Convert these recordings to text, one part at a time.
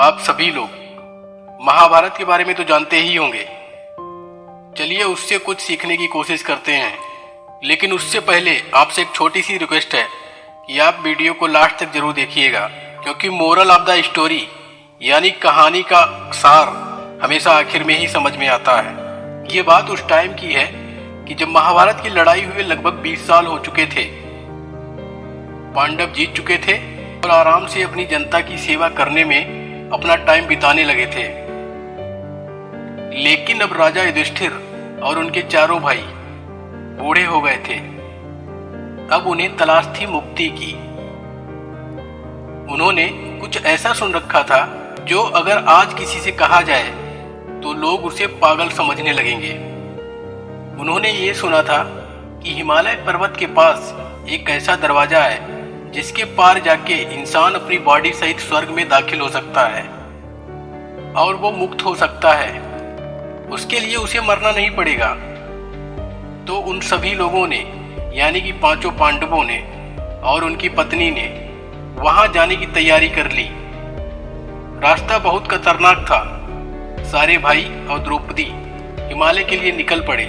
आप सभी लोग महाभारत के बारे में तो जानते ही होंगे। चलिए उससे कुछ सीखने की कोशिश करते हैं, लेकिन उससे पहले आपसे एक छोटी सी रिक्वेस्ट है कि आप वीडियो को लास्ट तक जरूर देखिएगा, क्योंकि मोरल ऑफ द स्टोरी यानी कहानी का सार हमेशा आखिर में ही समझ में आता है। ये बात उस टाइम की है कि जब महाभारत की लड़ाई हुए लगभग 20 साल हो चुके थे। पांडव जीत चुके थे और आराम से अपनी जनता की सेवा करने में अपना टाइम बिताने लगे थे। लेकिन अब राजा युधिष्ठिर और उनके चारों भाई बूढ़े हो गए थे। अब उन्हें तलाश थी मुक्ति की। उन्होंने कुछ ऐसा सुन रखा था जो अगर आज किसी से कहा जाए तो लोग उसे पागल समझने लगेंगे। उन्होंने ये सुना था कि हिमालय पर्वत के पास एक ऐसा दरवाजा है जिसके पार जाके इंसान अपनी बॉडी सहित स्वर्ग में दाखिल हो सकता है और वो मुक्त हो सकता है। उसके लिए उसे मरना नहीं पड़ेगा। तो उन सभी लोगों ने यानी कि पांचों पांडवों ने और उनकी पत्नी ने वहां जाने की तैयारी कर ली। रास्ता बहुत खतरनाक था। सारे भाई और द्रौपदी हिमालय के लिए निकल पड़े।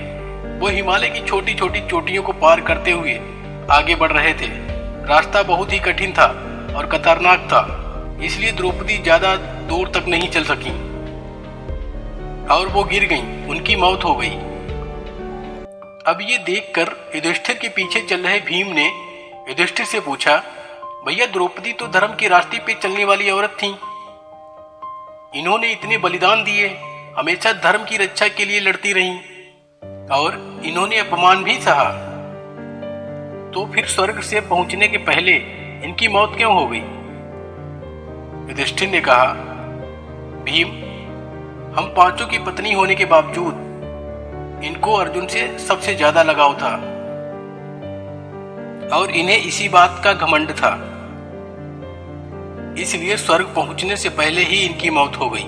वो हिमालय की छोटी छोटी चोटियों को पार करते हुए आगे बढ़ रहे थे। रास्ता बहुत ही कठिन था और खतरनाक था, इसलिए द्रौपदी ज्यादा दूर तक नहीं चल सकी और वो गिर गईं। उनकी मौत हो गई। अब ये देखकर युधिष्ठिर के पीछे चल रहे भीम ने युधिष्ठिर से पूछा, भैया द्रौपदी तो धर्म के रास्ते पे चलने वाली औरत थी। इन्होंने इतने बलिदान दिए, हमेशा धर्म की रक्षा के लिए लड़ती रहीं और इन्होंने अपमान भी सहा, तो फिर स्वर्ग से पहुंचने के पहले इनकी मौत क्यों हो गई? युधिष्ठिर ने कहा, भीम, हम पांचों की पत्नी होने के बावजूद इनको अर्जुन से सबसे ज्यादा लगाव था और इन्हें इसी बात का घमंड था। इसलिए स्वर्ग पहुंचने से पहले ही इनकी मौत हो गई।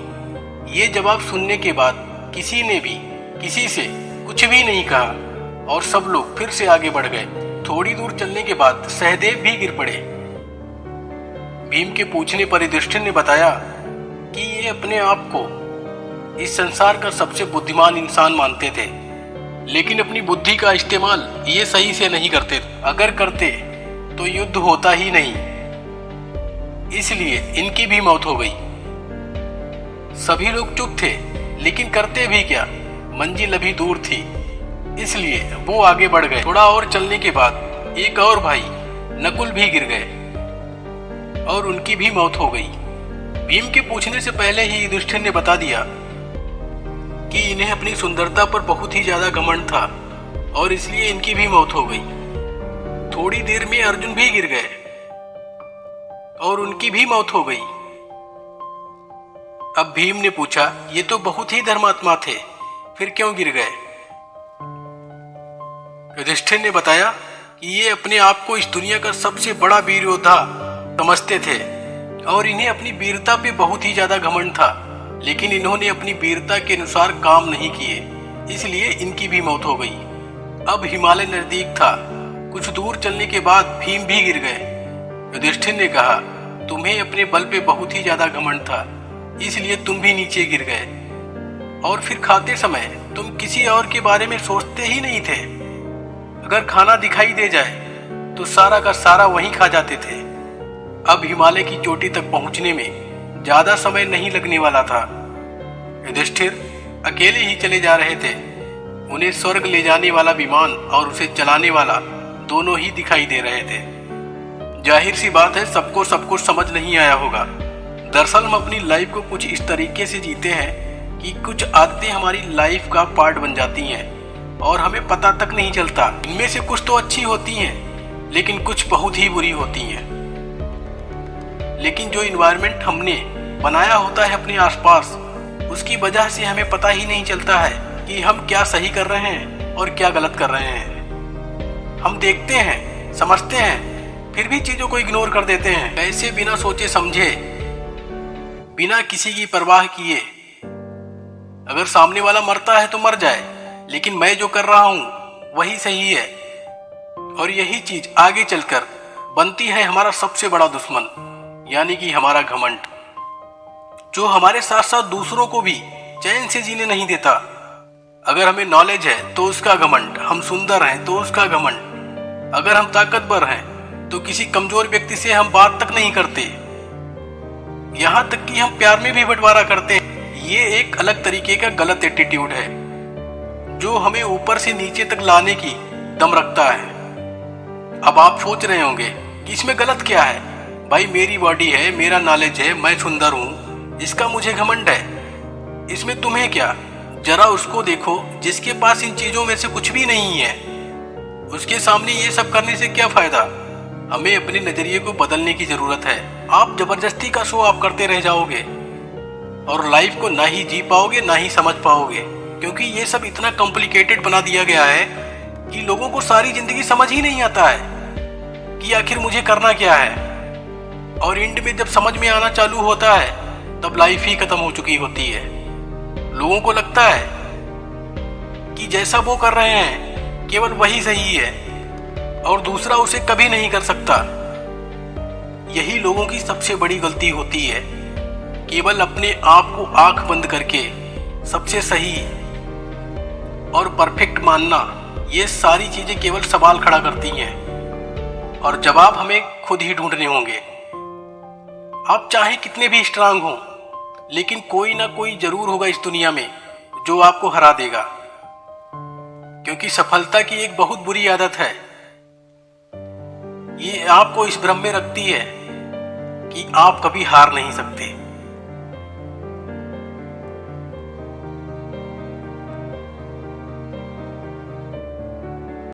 ये जवाब सुनने के बाद किसी ने भी किसी से कुछ भी नहीं कहा और सब लोग फिर से आगे बढ़ गए। थोड़ी दूर चलने के बाद सहदेव भी गिर पड़े। भीम के पूछने पर युधिष्ठिर ने बताया कि ये अपने आप को इस संसार का सबसे बुद्धिमान इंसान मानते थे, लेकिन अपनी बुद्धि का इस्तेमाल ये सही से नहीं करते। अगर करते तो युद्ध होता ही नहीं, इसलिए इनकी भी मौत हो गई। सभी लोग चुप थे, लेकिन करते भी क्या, मंजिल अभी दूर थी, इसलिए वो आगे बढ़ गए। थोड़ा और चलने के बाद एक और भाई नकुल भी गिर गए और उनकी भी मौत हो गई। भीम के पूछने से पहले ही युधिष्ठिर ने बता दिया कि इन्हें अपनी सुंदरता पर बहुत ही ज्यादा घमंड था और इसलिए इनकी भी मौत हो गई। थोड़ी देर में अर्जुन भी गिर गए और उनकी भी मौत हो गई। अब भीम ने पूछा, ये तो बहुत ही धर्मात्मा थे, फिर क्यों गिर गए? युधिष्ठिर ने बताया कि ये अपने आप को इस दुनिया का सबसे बड़ा वीर योद्धा समझते थे और इन्हें अपनी वीरता पे बहुत ही ज्यादा घमंड था, लेकिन इन्होंने अपनी वीरता के अनुसार काम नहीं किए, इसलिए इनकी भी मौत हो गई। अब हिमालय नजदीक था। कुछ दूर चलने के बाद भीम भी गिर गए। युधिष्ठिर ने कहा, तुम्हें अपने बल पे बहुत ही ज्यादा घमंड था, इसलिए तुम भी नीचे गिर गए और फिर खाते समय तुम किसी और के बारे में सोचते ही नहीं थे। अगर खाना दिखाई दे जाए तो सारा का सारा वहीं खा जाते थे। अब हिमालय की चोटी तक पहुंचने में ज्यादा समय नहीं लगने वाला था। युधिष्ठिर अकेले ही चले जा रहे थे। उन्हें स्वर्ग ले जाने वाला विमान और उसे चलाने वाला दोनों ही दिखाई दे रहे थे। जाहिर सी बात है, सबको सब कुछ समझ नहीं आया होगा। दरअसल हम अपनी लाइफ को कुछ इस तरीके से जीते हैं कि कुछ आदतें हमारी लाइफ का पार्ट बन जाती हैं और हमें पता तक नहीं चलता। इनमें से कुछ तो अच्छी होती हैं, लेकिन कुछ बहुत ही बुरी होती हैं। लेकिन जो इन्वायरमेंट हमने बनाया होता है अपने आसपास, उसकी वजह से हमें पता ही नहीं चलता है कि हम क्या सही कर रहे हैं और क्या गलत कर रहे हैं। हम देखते हैं, समझते हैं, फिर भी चीजों को इग्नोर कर देते हैं। ऐसे बिना सोचे समझे, बिना किसी की परवाह किए, अगर सामने वाला मरता है तो मर जाए, लेकिन मैं जो कर रहा हूं वही सही है। और यही चीज आगे चलकर बनती है हमारा सबसे बड़ा दुश्मन, यानी कि हमारा घमंड। जो हमारे साथ साथ दूसरों को भी चैन से जीने नहीं देता। अगर हमें नॉलेज है तो उसका घमंड, हम सुंदर हैं तो उसका घमंड, अगर हम ताकतवर हैं तो किसी कमजोर व्यक्ति से हम बात तक नहीं करते, यहाँ तक कि हम प्यार में भी बंटवारा करते हैं। ये एक अलग तरीके का गलत एटीट्यूड है जो हमें ऊपर से नीचे तक लाने की दम रखता है। अब आप सोच रहे होंगे कि इसमें गलत क्या है? भाई मेरी बॉडी है, मेरा नॉलेज है, मैं सुंदर हूँ, इसका मुझे घमंड है, इसमें तुम्हें क्या? जरा उसको देखो जिसके पास इन चीजों में से कुछ भी नहीं है, उसके सामने ये सब करने से क्या फायदा? हमें अपने नजरिए को बदलने की जरूरत है। आप जबरदस्ती का शो ऑफ करते रह जाओगे और लाइफ को ना ही जी पाओगे ना ही समझ पाओगे, क्योंकि ये सब इतना कॉम्प्लिकेटेड बना दिया गया है कि लोगों को सारी जिंदगी समझ ही नहीं आता है कि आखिर मुझे करना क्या है। और एंड में जब समझ में आना चालू होता है तब लाइफ ही खत्म हो चुकी होती है। लोगों को लगता है कि जैसा वो कर रहे हैं केवल वही सही है और दूसरा उसे कभी नहीं कर सकता। यही लोगों की सबसे बड़ी गलती होती है, केवल अपने आप को आंख बंद करके सबसे सही और परफेक्ट मानना। ये सारी चीजें केवल सवाल खड़ा करती हैं और जवाब हमें खुद ही ढूंढने होंगे। आप चाहे कितने भी स्ट्रांग हो, लेकिन कोई ना कोई जरूर होगा इस दुनिया में जो आपको हरा देगा, क्योंकि सफलता की एक बहुत बुरी आदत है। ये आपको इस भ्रम में रखती है कि आप कभी हार नहीं सकते।